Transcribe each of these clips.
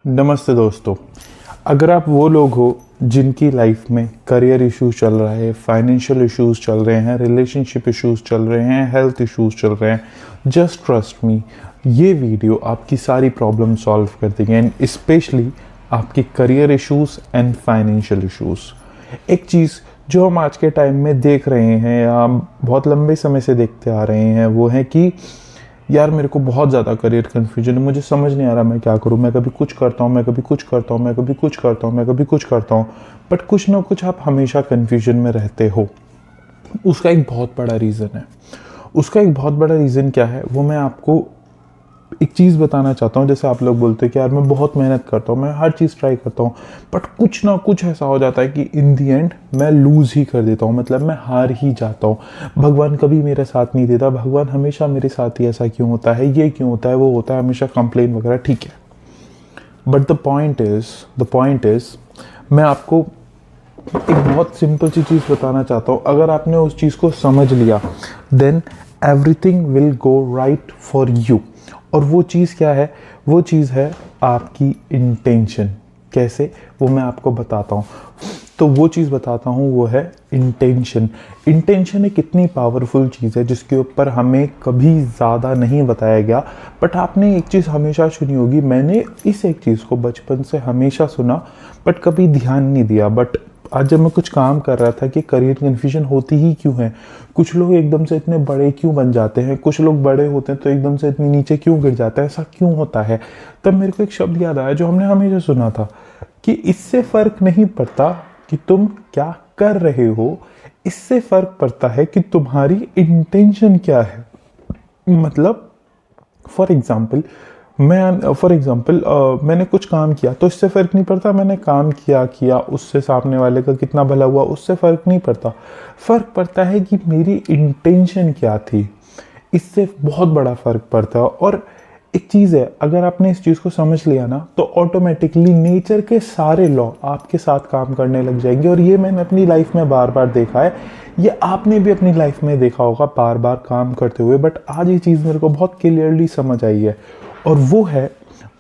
नमस्ते दोस्तों। अगर आप वो लोग हो जिनकी लाइफ में करियर इश्यूज चल रहा है, फाइनेंशियल इश्यूज चल रहे हैं, रिलेशनशिप इश्यूज चल रहे हैं, हेल्थ इश्यूज चल रहे हैं, जस्ट ट्रस्ट मी, ये वीडियो आपकी सारी प्रॉब्लम सॉल्व कर देंगे एंड स्पेशली आपकी career issues and financial issues. एक चीज़ जो हम आज के टाइम में देख रहे हैं या बहुत लंबे समय से देखते आ रहे हैं वो है कि यार मेरे को बहुत ज़्यादा करियर कन्फ्यूजन है, मुझे समझ नहीं आ रहा मैं क्या करूँ। मैं कभी कुछ करता हूँ, मैं कभी कुछ करता हूँ, मैं कभी कुछ करता हूँ, मैं कभी कुछ करता हूँ, बट कुछ ना कुछ आप हमेशा कन्फ्यूजन में रहते हो। उसका एक बहुत बड़ा रीज़न है। उसका एक बहुत बड़ा रीज़न क्या है वो मैं आपको एक चीज़ बताना चाहता हूँ। जैसे आप लोग बोलते हैं कि यार मैं बहुत मेहनत करता हूँ, मैं हर चीज़ ट्राई करता हूँ, बट कुछ ना कुछ ऐसा हो जाता है कि इन दी एंड मैं लूज़ ही कर देता हूँ, मतलब मैं हार ही जाता हूँ। भगवान कभी मेरे साथ नहीं देता, भगवान हमेशा मेरे साथ ही ऐसा क्यों होता है, ये क्यों होता है, वो होता है, हमेशा कंप्लेन वगैरह, ठीक है। बट द पॉइंट इज़ मैं आपको एक बहुत सिंपल सी चीज़ बताना चाहता हूँ। अगर आपने उस चीज़ को समझ लिया then everything will go right for you. और वो चीज़ क्या है? वो चीज़ है आपकी इंटेंशन। कैसे? वो मैं आपको बताता हूँ। तो वो चीज़ बताता हूँ वो है इंटेंशन। इंटेंशन एक इतनी पावरफुल चीज़ है जिसके ऊपर हमें कभी ज़्यादा नहीं बताया गया, बट आपने एक चीज़ हमेशा सुनी होगी। मैंने इस एक चीज़ को बचपन से हमेशा सुना बट कभी ध्यान नहीं दिया। बट आज जब मैं कुछ काम कर रहा था कि करियर कन्फ्यूजन होती ही क्यों है, कुछ लोग एकदम से इतने बड़े क्यों बन जाते हैं, कुछ लोग बड़े होते हैं तो एकदम से इतने नीचे क्यों गिर जाते हैं, ऐसा क्यों होता है, तब मेरे को एक शब्द याद आया जो हमने हमेशा सुना था कि इससे फ़र्क नहीं पड़ता कि तुम क्या कर रहे हो, इससे फ़र्क पड़ता है कि तुम्हारी इंटेंशन क्या है। मतलब फॉर एग्जाम्पल मैंने कुछ काम किया तो इससे फ़र्क नहीं पड़ता मैंने काम किया उससे सामने वाले का कितना भला हुआ, उससे फ़र्क नहीं पड़ता। फ़र्क पड़ता है कि मेरी इंटेंशन क्या थी, इससे बहुत बड़ा फ़र्क पड़ता है। और एक चीज़ है, अगर आपने इस चीज़ को समझ लिया ना तो ऑटोमेटिकली नेचर के सारे लॉ आपके साथ काम करने लग जाएंगे। और ये मैंने अपनी लाइफ में बार बार देखा है, ये आपने भी अपनी लाइफ में देखा होगा बार बार काम करते हुए। बट आज ये चीज़ मेरे को बहुत क्लियरली समझ आई है और वो है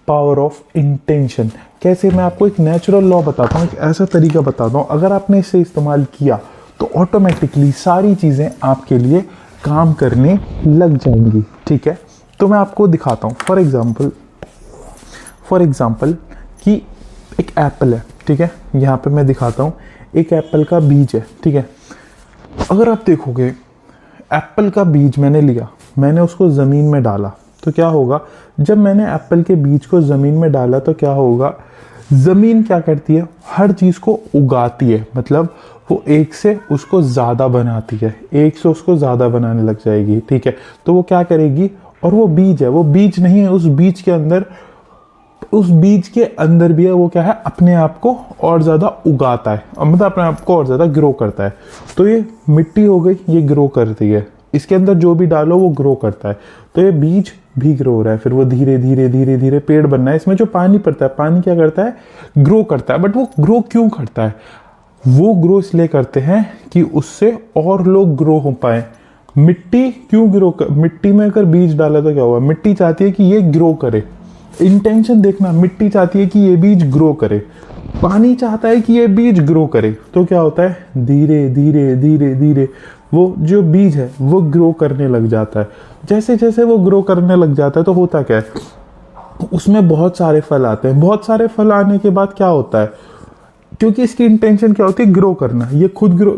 पावर ऑफ इंटेंशन। कैसे? मैं आपको एक नेचुरल लॉ बताता हूँ, एक ऐसा तरीका बताता हूँ, अगर आपने इसे इस्तेमाल किया तो ऑटोमेटिकली सारी चीज़ें आपके लिए काम करने लग जाएंगी। ठीक है, तो मैं आपको दिखाता हूँ। फॉर एग्जाम्पल कि एक एप्पल है, ठीक है, यहाँ पे मैं दिखाता हूँ। एक एप्पल का बीज है, ठीक है। अगर आप देखोगे एप्पल का बीज मैंने लिया, मैंने उसको ज़मीन में डाला तो क्या होगा? जब मैंने एप्पल के बीज को ज़मीन में डाला तो क्या होगा? ज़मीन क्या करती है? हर चीज़ को उगाती है, मतलब वो एक से उसको ज़्यादा बनाती है, एक से उसको ज़्यादा बनाने लग जाएगी, ठीक है। तो वो क्या करेगी? और वो बीज है, वो बीज नहीं है, उस बीज के अंदर भी है, वो क्या है? अपने आप को और ज़्यादा उगाता है, मतलब अपने आप को और ज़्यादा ग्रो करता है। तो ये मिट्टी हो गई, ये ग्रो करती है, इसके अंदर जो भी डालो वो ग्रो करता है। तो ये बीज भी ग्रो हो रहा है, फिर वो धीरे धीरे पेड़ बनना है। इसमें जो पानी पड़ता है, पानी क्या करता है? ग्रो करता है। बट वो ग्रो क्यों करता है? वो ग्रो इसलिए करते हैं कि उससे और लोग ग्रो हो पाए। मिट्टी क्यों मिट्टी में अगर बीज डाला तो क्या हुआ? मिट्टी चाहती है कि ये ग्रो करे। इंटेंशन देखना, मिट्टी चाहती है कि ये बीज ग्रो करे, पानी चाहता है कि ये बीज ग्रो करे। तो क्या होता है? धीरे धीरे वो जो बीज है वो ग्रो करने लग जाता है। जैसे जैसे वो ग्रो करने लग जाता है तो होता क्या है? उसमें बहुत सारे फल आते हैं। बहुत सारे फल आने के बाद क्या होता है? क्योंकि इसकी इंटेंशन क्या होती है? ग्रो करना। ये खुद ग्रो,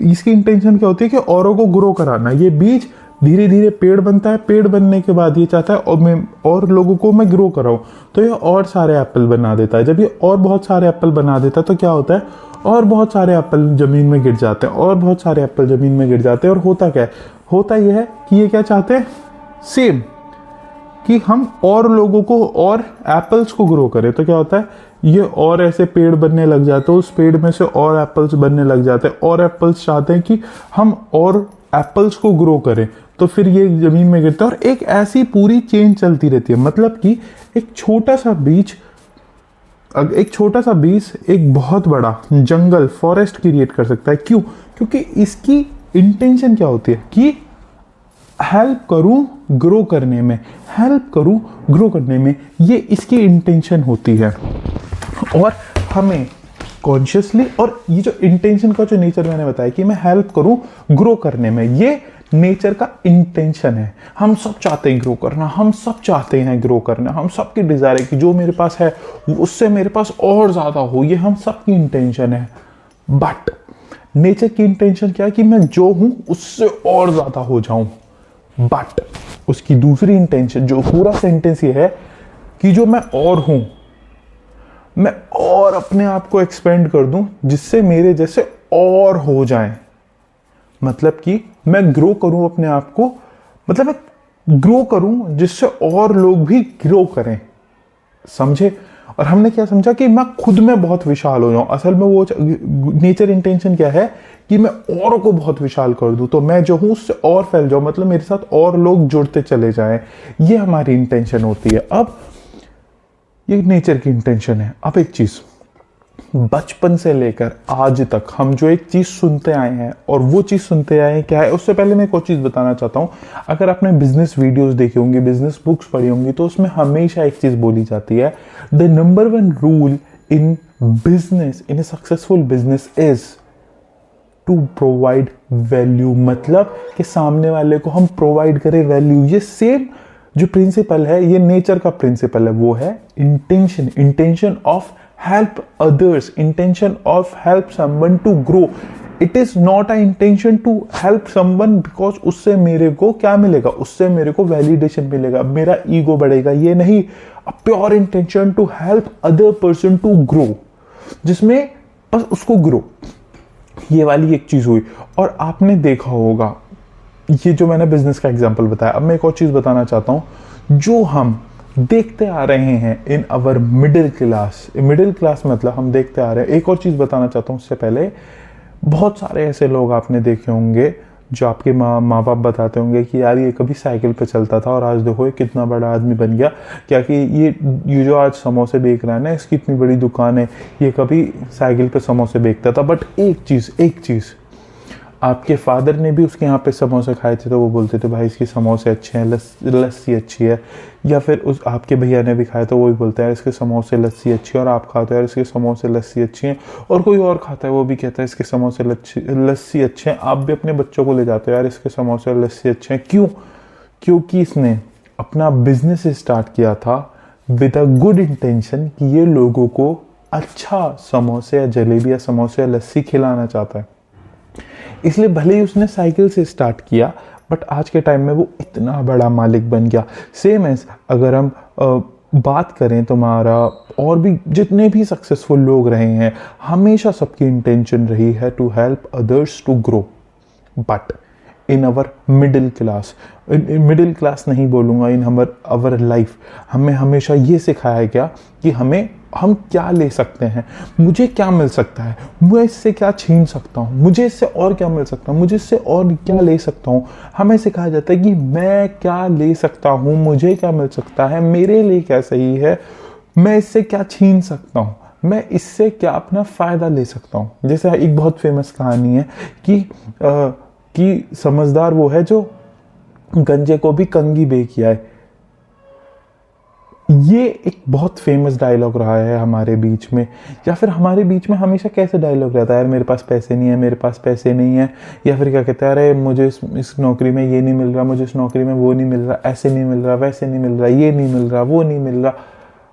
इसकी इंटेंशन क्या होती है? कि औरों को ग्रो कराना। ये बीज धीरे धीरे पेड़ बनता है, पेड़ बनने के बाद ये चाहता है और मैं और लोगों को मैं ग्रो कराऊं, तो ये और सारे एप्पल बना देता है। जब ये और बहुत सारे एप्पल बना देता है तो क्या होता है? और बहुत सारे एप्पल ज़मीन में गिर जाते हैं, और बहुत सारे एप्पल ज़मीन में गिर जाते हैं। और होता क्या है? होता यह है कि ये क्या चाहते हैं? सेम, कि हम और लोगों को और एप्पल्स को ग्रो करें। तो क्या होता है? ये और ऐसे पेड़ बनने लग जाते हैं, उस पेड़ में से और एप्पल्स बनने लग जाते हैं, और एप्पल्स चाहते हैं कि हम और एप्पल्स को ग्रो करें, तो फिर ये ज़मीन में गिरता है। और एक ऐसी पूरी चेन चलती रहती है। मतलब कि एक छोटा सा बीज एक बहुत बड़ा जंगल, फॉरेस्ट क्रिएट कर सकता है। क्यों? क्योंकि इसकी इंटेंशन क्या होती है? कि हेल्प करूं ग्रो करने में, हेल्प करूं ग्रो करने में, ये इसकी इंटेंशन होती है। और हमें कॉन्शियसली, और ये जो इंटेंशन का जो नेचर मैंने बताया कि मैं हेल्प करूं ग्रो करने में, ये नेचर का इंटेंशन है। हम सब चाहते हैं ग्रो करना, हम सब चाहते हैं ग्रो करना, हम सबकी डिजायर है कि जो मेरे पास है उससे मेरे पास और ज्यादा हो, ये हम सबकी इंटेंशन है। बट नेचर की इंटेंशन क्या है कि मैं जो हूं उससे और ज्यादा हो जाऊं। बट उसकी दूसरी इंटेंशन, जो पूरा सेंटेंस ये है कि जो मैं और हूं, मैं और अपने आप को एक्सपेंड कर दूं जिससे मेरे जैसे और हो जाएं। मतलब कि मैं ग्रो करूं अपने आप को, मतलब मैं ग्रो करूं जिससे और लोग भी ग्रो करें। समझे? और हमने क्या समझा कि मैं खुद में बहुत विशाल हो जाऊं। असल में वो नेचर इंटेंशन क्या है कि मैं औरों को बहुत विशाल कर दूं, तो मैं जो हूं उससे और फैल जाऊं, मतलब मेरे साथ और लोग जुड़ते चले जाएं। ये हमारी इंटेंशन होती है। अब ये नेचर की इंटेंशन है। अब एक चीज, बचपन से लेकर आज तक हम जो एक चीज सुनते आए हैं, और वो चीज सुनते आए हैं क्या है, उससे पहले मैं एक और चीज बताना चाहता हूं। अगर आपने बिजनेस वीडियोस देखी होंगी, बिजनेस बुक्स पढ़ी होंगी, तो उसमें हमेशा एक चीज बोली जाती है, the number one rule in business, in a successful business is to provide value. मतलब कि सामने वाले को हम प्रोवाइड करें वैल्यू। ये सेम जो प्रिंसिपल है, ये नेचर का प्रिंसिपल है, वो है intention. Intention of help others, intention of help someone to grow. It is not an intention to help someone because उससे मेरे को क्या मिलेगा, उससे मेरे को वैलिडेशन मिलेगा, मेरा ईगो बढ़ेगा। ये नहीं, a pure intention to help other person to grow, जिसमें बस उसको ग्रो। ये वाली एक चीज हुई। और आपने देखा होगा, ये जो मैंने बिजनेस का एग्जांपल बताया, अब मैं एक और चीज बताना चाहता हूं जो हम देखते आ रहे हैं इन our middle class. Middle class मतलब हम देखते आ रहे हैं। एक और चीज बताना चाहता हूं उससे पहले, बहुत सारे ऐसे लोग आपने देखे होंगे जो आपके माँ बाप बताते होंगे कि यार ये कभी साइकिल पे चलता था और आज देखो ये कितना बड़ा आदमी बन गया। क्या कि ये जो आज समोसे बेच रहा है ना, इसकी इतनी बड़ी दुकान है, ये कभी साइकिल पे समोसे बेचता था। बट एक चीज आपके फादर ने भी उसके यहाँ पे समोसे खाए थे, तो वो बोलते थे भाई इसके समोसे अच्छे हैं, लस्सी अच्छी है। या फिर उस आपके भैया ने भी खाया तो वो भी बोलता है इसके समोसे लस्सी अच्छी है, और आप खाते हो यार इसके समोसे लस्सी अच्छी हैं। और कोई और खाता है वो भी कहता है इसके समोसे लस्सी अच्छे हैं। आप भी अपने बच्चों को ले जाते हो यार इसके समोसे लस्सी अच्छे हैं। क्यों? क्योंकि इसने अपना बिजनेस स्टार्ट किया था विद अ गुड इंटेंशन कि ये लोगों को अच्छा समोसे या जलेबी या समोसे या लस्सी खिलाना चाहता है। इसलिए भले ही उसने साइकिल से स्टार्ट किया, बट आज के टाइम में वो इतना बड़ा मालिक बन गया। सेम एज अगर हम बात करें तो हमारा और भी जितने भी सक्सेसफुल लोग रहे हैं, हमेशा सबकी इंटेंशन रही है to help others to grow. But in our middle class, middle class नहीं बोलूँगा, इन अवर लाइफ, हमें हमेशा ये सिखाया गया कि हम क्या ले सकते हैं, मुझे क्या मिल सकता है, मैं इससे क्या छीन सकता हूँ, मुझे इससे और क्या मिल सकता है, मुझे इससे और क्या ले सकता हूँ। हमें सिखाया जाता है कि मैं क्या ले सकता हूँ, मुझे क्या मिल सकता है, मेरे लिए क्या सही है, मैं इससे क्या छीन सकता हूँ, मैं इससे क्या अपना फ़ायदा ले सकता हूँ। जैसे एक बहुत फेमस कहानी है कि समझदार वो है जो गंजे को भी कंगी बे किया है। ये एक बहुत फेमस डायलॉग रहा है हमारे बीच में। या फिर हमारे बीच में हमेशा कैसे डायलॉग रहता है, यार मेरे पास पैसे नहीं है, मेरे पास पैसे नहीं है। या फिर क्या कहता है, अरे मुझे इस नौकरी में ये नहीं मिल रहा, मुझे इस नौकरी में वो नहीं मिल रहा, ऐसे नहीं मिल रहा, वैसे नहीं मिल रहा, ये नहीं मिल रहा, वो नहीं मिल रहा।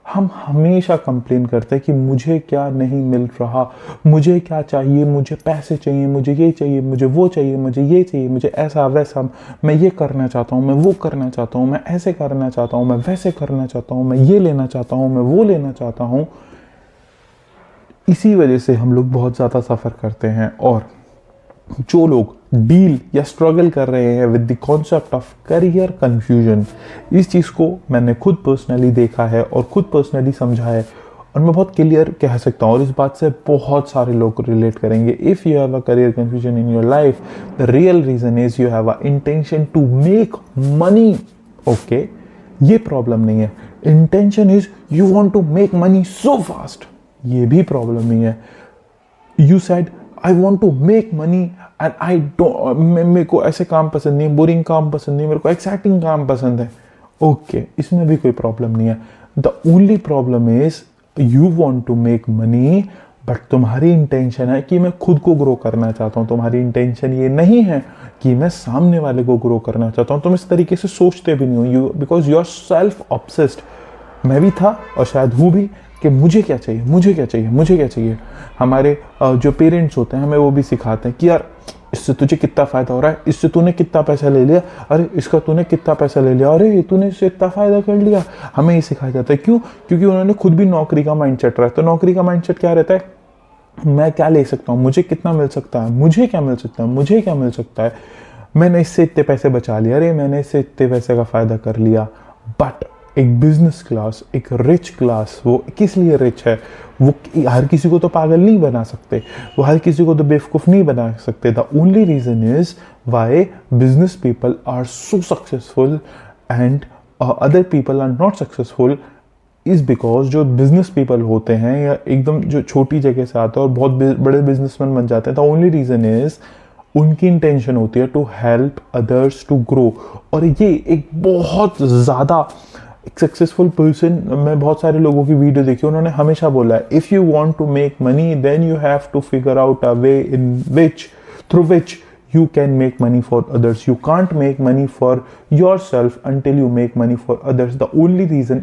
हम हमेशा कंप्लेन करते हैं कि मुझे क्या नहीं मिल रहा, मुझे क्या चाहिए, मुझे पैसे चाहिए, मुझे ये चाहिए, मुझे वो चाहिए, मुझे ये चाहिए, मुझे ऐसा वैसा, मैं ये करना चाहता हूँ, मैं वो करना चाहता हूँ, मैं ऐसे करना चाहता हूँ, मैं वैसे करना चाहता हूँ, मैं ये लेना चाहता हूँ, मैं वो लेना चाहता हूँ। इसी वजह से हम लोग बहुत ज़्यादा सफ़र करते हैं। और जो लोग डील या स्ट्रगल कर रहे हैं with the concept of career confusion, इस चीज़ को मैंने खुद पर्सनली देखा है और खुद पर्सनली समझा है, और मैं बहुत क्लियर कह सकता हूँ, और इस बात से बहुत सारे लोग रिलेट करेंगे। If you have a career confusion in your life, the real reason is you have a intention to make money. Okay, ये प्रॉब्लम नहीं है। Intention is you want to make money so fast, ये भी problem नहीं है। You said I want to make money and I don't, मेरे को ऐसे काम पसंद नहीं, बोरिंग काम पसंद नहीं, मेरे को एक्साइटिंग काम पसंद है। ओके, इसमें भी कोई प्रॉब्लम नहीं है। The only problem is you want to make money, but तुम्हारी इंटेंशन है कि मैं खुद को ग्रो करना चाहता हूँ। तुम्हारी इंटेंशन ये नहीं है कि मैं सामने वाले को ग्रो करना चाहता हूँ। तुम इस तरीके से सोचते भी नहीं हो, you because you are self obsessed. मैं भी था और शायद हूँ भी, कि मुझे क्या चाहिए, मुझे क्या चाहिए, मुझे क्या चाहिए। हमारे जो पेरेंट्स होते हैं हमें वो भी सिखाते हैं कि यार इससे तुझे कितना फ़ायदा हो रहा है, इससे तूने कितना पैसा ले लिया, अरे इसका तूने कितना पैसा ले लिया, अरे तूने इससे इतना फ़ायदा कर लिया। हमें ये सिखाया जाता है। क्यों? क्योंकि उन्होंने खुद भी नौकरी का माइंडसेट रहा है। तो नौकरी का माइंडसेट क्या रहता है? मैं क्या ले सकता हूँ, मुझे कितना मिल सकता है, मुझे क्या मिल सकता है, मुझे क्या मिल सकता है, मैंने इससे इतने पैसे बचा लिया, अरे मैंने इससे इतने पैसे का फ़ायदा कर लिया। बट एक बिजनेस क्लास, एक रिच क्लास, वो किस लिए रिच है? वो हर किसी को तो पागल नहीं बना सकते, वो हर किसी को तो बेवकूफ़ नहीं बना सकते। The only reason is why business people are so successful and other people are not successful is because जो बिजनेस पीपल होते हैं या एकदम जो छोटी जगह से आते हैं और बहुत बड़े बिजनेसमैन बन जाते हैं, द ओनली रीज़न इज़ उनकी इंटेंशन होती है to help others to grow. और ये एक बहुत ज़्यादा एक सक्सेसफुल पर्सन, मैं बहुत सारे लोगों की वीडियो देखी, उन्होंने हमेशा बोला है if you want to make money then you have to figure out a way in which through which you can make money for others. You can't make money for yourself until you make money for others. The only reason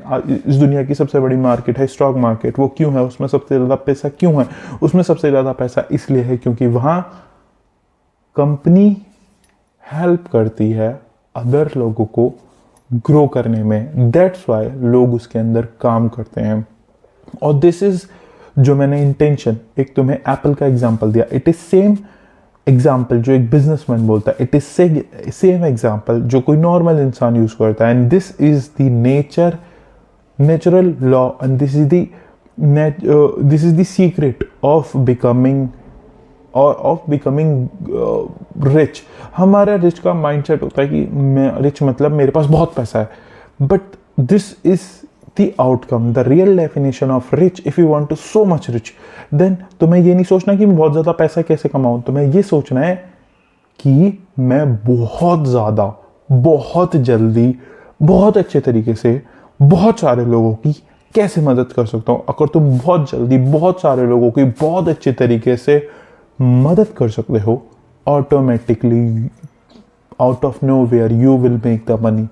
इस दुनिया की सबसे बड़ी market है stock market. वो क्यों है? उसमें सबसे ज़्यादा पैसा क्यों है? उसमें सबसे ज़्यादा पैसा इसलिए है क्योंकि वहाँ कंपनी हेल्प करती है अदर लोगों को ग्रो करने में। दैट्स वाई लोग उसके अंदर काम करते हैं। और दिस इज जो मैंने इंटेंशन, एक तुम्हें एप्पल का एग्जाम्पल दिया, इट इज सेम एग्जाम्पल जो एक बिजनेसमैन बोलता है, इट इज सेम एग्जाम्पल जो कोई नॉर्मल इंसान यूज करता है। And this is the natural law and this is the secret of becoming rich. हमारा रिच का माइंडसेट होता है कि मैं रिच मतलब मेरे पास बहुत पैसा है, but this is the outcome. The real definition of rich, if you want to so much rich, then तुम्हें ये नहीं सोचना कि मैं बहुत ज़्यादा पैसा कैसे कमाऊँ, तुम्हें ये सोचना है कि मैं बहुत ज़्यादा, बहुत जल्दी, बहुत अच्छे तरीके से बहुत सारे लोगों की कैसे मदद कर सकता हूँ। अगर तुम बहुत जल्दी बहुत सारे लोगों की बहुत अच्छे तरीके से मदद कर सकते हो, automatically out of nowhere you will make the money.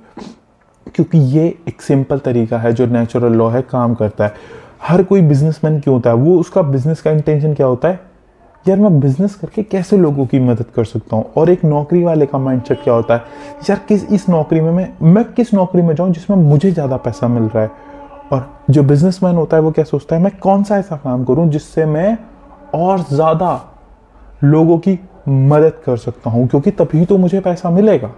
क्योंकि ये एक सिंपल तरीका है जो नेचुरल लॉ है, काम करता है। हर कोई बिजनेसमैन क्यों होता है? वो उसका बिजनेस का इंटेंशन क्या होता है? यार मैं बिजनेस करके कैसे लोगों की मदद कर सकता हूँ। और एक नौकरी वाले का माइंडसेट क्या होता है? यार इस नौकरी में मैं किस नौकरी में जाऊँ जिसमें मुझे ज़्यादा पैसा मिल रहा है। और जो बिजनेसमैन होता है वो क्या सोचता है? मैं कौन सा ऐसा काम करूँ जिससे मैं और ज़्यादा लोगों की मदद कर सकता हूँ, क्योंकि तभी तो मुझे पैसा मिलेगा।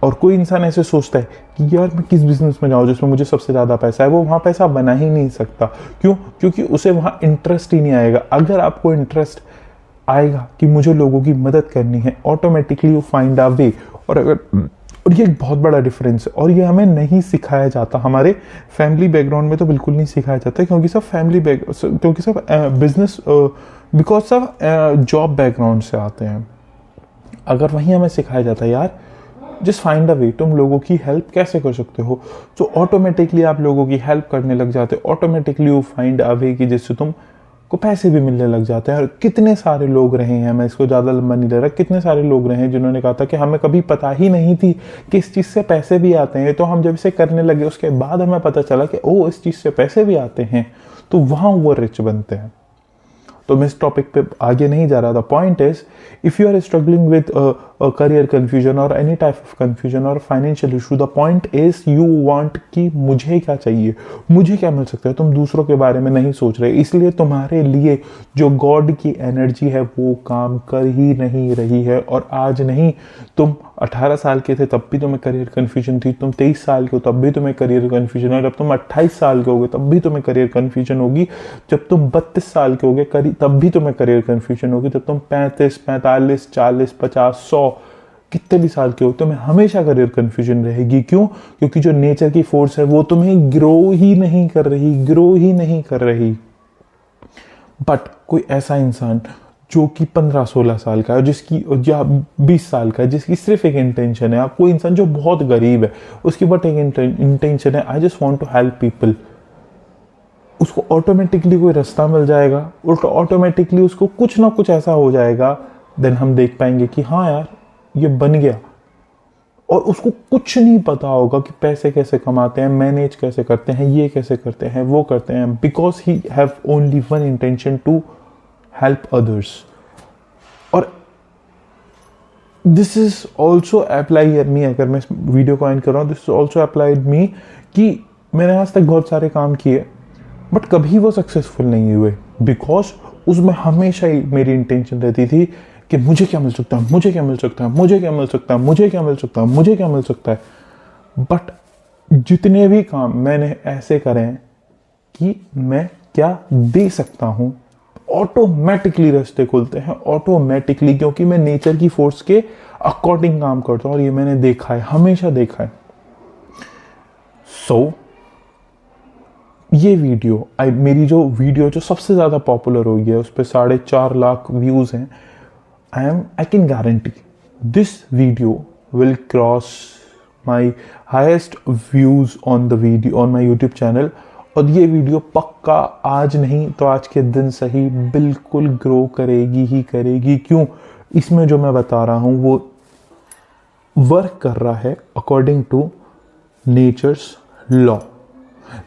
और कोई इंसान ऐसे सोचता है कि यार मैं किस बिजनेस में जाऊँ जिसमें मुझे सबसे ज़्यादा पैसा है, वो वहाँ पैसा बना ही नहीं सकता। क्यों? क्योंकि उसे वहाँ इंटरेस्ट ही नहीं आएगा। अगर आपको इंटरेस्ट आएगा कि मुझे लोगों की मदद करनी है, ऑटोमेटिकली यू फाइंड अ वे। और ये एक बहुत बड़ा डिफरेंस है, और ये हमें नहीं सिखाया जाता। हमारे फैमिली बैकग्राउंड में तो बिल्कुल नहीं सिखाया जाता, क्योंकि सब बिजनेस बिकॉज सब जॉब बैकग्राउंड से आते हैं। अगर वहीं हमें सिखाया जाता है यार जस्ट फाइंड अ वे, तुम लोगों की हेल्प कैसे कर सकते हो, तो ऑटोमेटिकली आप लोगों की हेल्प करने लग जाते हो। ऑटोमेटिकली यू फाइंड अ वे कि जिससे तुम को पैसे भी मिलने लग जाते हैं। और कितने सारे लोग रहे हैं, मैं इसको ज़्यादा लंबा नहीं ले रहा, कितने सारे लोग रहे हैं जिन्होंने कहा था कि हमें कभी पता ही नहीं थी कि इस चीज़ से पैसे भी आते हैं, तो हम जब इसे करने लगे उसके बाद हमें पता चला कि ओ इस चीज़ से पैसे भी आते हैं, तो वहाँ वो रिच बनते हैं। तो मैं इस टॉपिक पे आगे नहीं जा रहा। The point is if you are struggling with career confusion और एनी टाइप ऑफ कंफ्यूजन और financial issue, the point is you want कि मुझे क्या चाहिए, मुझे क्या मिल सकता है। तुम दूसरों के बारे में नहीं सोच रहे, इसलिए तुम्हारे लिए जो गॉड की एनर्जी है वो काम कर ही नहीं रही है। और आज नहीं, तुम 18 साल के थे तब भी तुम्हें करियर कन्फ्यूजन थी, तुम 23 साल के हो तब भी तुम्हें करियर कन्फ्यूजन है, जब तुम 28 साल के होगे तब भी तुम्हें करियर कन्फ्यूजन होगी, जब तुम 32 साल के होगे तब भी तुम्हें करियर कन्फ्यूजन होगी, जब तुम 35, 45, 40, 50, 100 कितने भी साल के हो, तुम्हें हमेशा करियर कन्फ्यूजन रहेगी। क्यों? क्योंकि जो नेचर की फोर्स है वो तुम्हें ग्रो ही नहीं कर रही। बट कोई ऐसा इंसान जो कि 15-16 साल का है, जिसकी या 20 साल का है, जिसकी सिर्फ एक इंटेंशन है, या कोई इंसान जो बहुत गरीब है, उसकी बट एक इंटेंशन है, I just want to help people, उसको ऑटोमेटिकली कोई रास्ता मिल जाएगा, ऑटोमेटिकली उसको कुछ ना कुछ ऐसा हो जाएगा, देन हम देख पाएंगे कि हाँ यार ये बन गया। और उसको कुछ नहीं पता होगा कि पैसे कैसे कमाते हैं, मैनेज कैसे करते हैं, ये कैसे करते हैं, वो करते हैं, because he have only one intention to help others. और this is also apply me, अगर मैं इस वीडियो को एंड कर रहा हूँ, this is also applied me कि मैंने आज तक बहुत सारे काम किए बट कभी वो सक्सेसफुल नहीं हुए, बिकॉज उसमें हमेशा ही मेरी इंटेंशन रहती थी कि मुझे क्या मिल सकता है, मुझे क्या मिल सकता है, मुझे क्या मिल सकता है, मुझे क्या मिल सकता है, मुझे क्या मिल सकता है। बट जितने भी काम मैंने ऐसे करे हैं कि मैं क्या दे सकता हूं, ऑटोमेटिकली रास्ते खुलते हैं, ऑटोमेटिकली, क्योंकि मैं नेचर की फोर्स के अकॉर्डिंग काम करता हूं और ये मैंने देखा है, हमेशा देखा है। सो ये वीडियो मेरी जो वीडियो जो सबसे ज़्यादा पॉपुलर हुई है, उस पर 4.5 लाख व्यूज़ हैं। I can guarantee this video will cross my highest views on the video on my YouTube channel, और ये वीडियो पक्का आज नहीं तो आज के दिन से ही बिल्कुल ग्रो करेगी ही करेगी। क्यों? इसमें जो मैं बता रहा हूँ वो वर्क कर रहा है according to nature's law.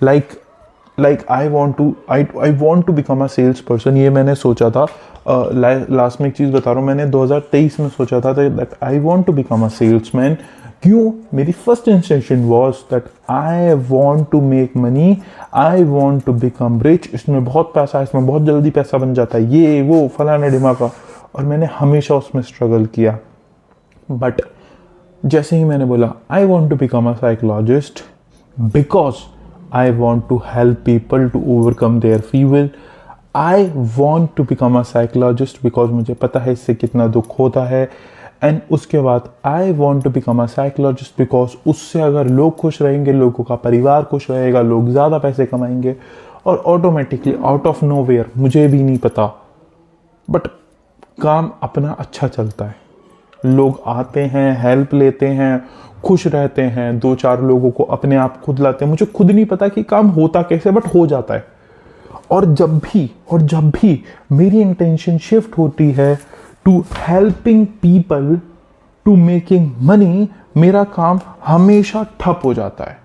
Like I want to become a sales person. ये मैंने सोचा था, लास्ट में एक चीज़ बता रहा हूँ, मैंने 2023 में सोचा था that I want to become a salesman. क्यों? मेरी first intention was that I want to make money, I want to become rich. इसमें बहुत पैसा है, इसमें बहुत जल्दी पैसा बन जाता है, ये वो फलाना ढिमाका, और मैंने हमेशा उसमें स्ट्रगल किया। बट जैसे ही मैंने बोला I want to become a psychologist because I want to help people to overcome their fear. I want to become a psychologist because मुझे पता है इससे कितना दुख होता है। एंड उसके बाद I want to become a psychologist because उससे अगर लोग खुश रहेंगे, लोगों का परिवार खुश रहेगा, लोग ज़्यादा पैसे कमाएंगे, और ऑटोमेटिकली आउट ऑफ नोवेयर, मुझे भी नहीं पता, बट काम अपना अच्छा चलता है। लोग आते हैं, हेल्प लेते हैं, खुश रहते हैं, 2-4 लोगों को अपने आप खुद लाते हैं। मुझे खुद नहीं पता कि काम होता कैसे, बट हो जाता है। और जब भी मेरी इंटेंशन शिफ्ट होती है to helping people to making money, मेरा काम हमेशा ठप हो जाता है।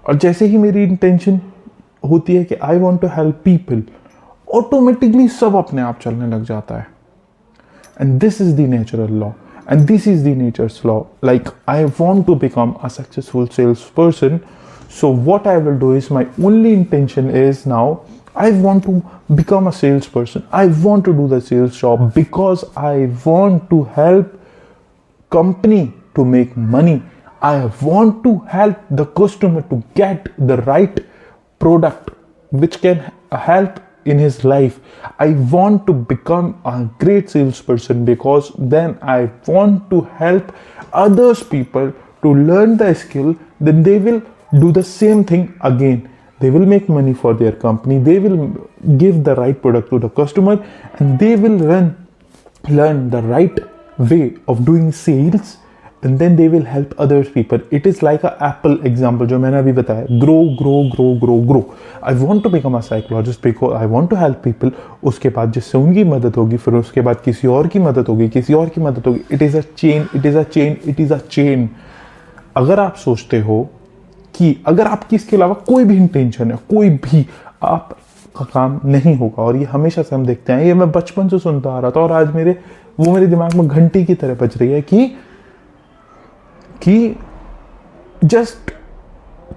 और जैसे ही मेरी इंटेंशन होती है कि I want to help people, automatically सब अपने आप चलने लग जाता है। And this is the natural law. And this is the nature's law. Like, I want to become a successful salesperson. So what I will do is, my only intention is now, I want to become a salesperson. I want to do the sales job because I want to help company to make money. I want to help the customer to get the right product which can help in his life. I want to become a great salesperson because then I want to help others people to learn the skill, then they will do the same thing again. They will make money for their company, they will give the right product to the customer, and they will learn the right way of doing sales, and then they will help other people. It is like a apple example जो मैंने अभी बताया, grow. I want to become a psychologist because I want to help people. उसके बाद जिससे उनकी मदद होगी, फिर उसके बाद किसी और की मदद होगी, किसी और की मदद होगी। It is a chain. अगर आप सोचते हो कि अगर आपकी इसके अलावा कोई भी इंटेंशन है, कोई भी, आपका काम नहीं होगा। और ये हमेशा से हम देखते हैं, ये मैं बचपन से सुनता आ रहा था, और आज मेरे दिमाग में घंटी की तरह बज रही है कि जस्ट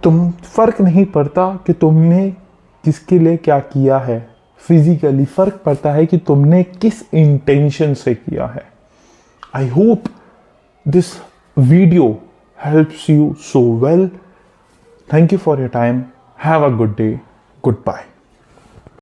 तुम फर्क नहीं पड़ता कि तुमने किसके लिए क्या किया है फिजिकली, फर्क पड़ता है कि तुमने किस इंटेंशन से किया है। I hope this video helps you so well. Thank you for your time. Have a good day. Good bye.